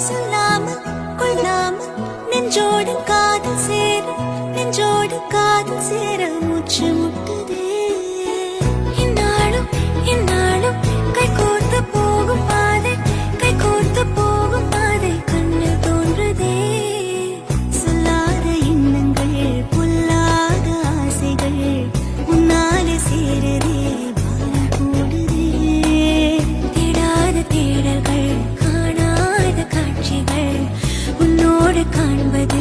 சொல்லாமல் கொள்ளாமல் நெஞ்சோடு காதல் சேர மூச்சு முட்டுதே. இந்நாளும் கைகோர்த்து போகும் பாதை கண்ணில் தோன்றுதே. சொல்லாத எண்ணங்கள் பொல்லாத ஆசைகள் உன்னாலே சேருதே, பாரம் கூடுதே. தேடாத தேடல்கள் காணாத காட்சிகள் உன்னோடு காண்பது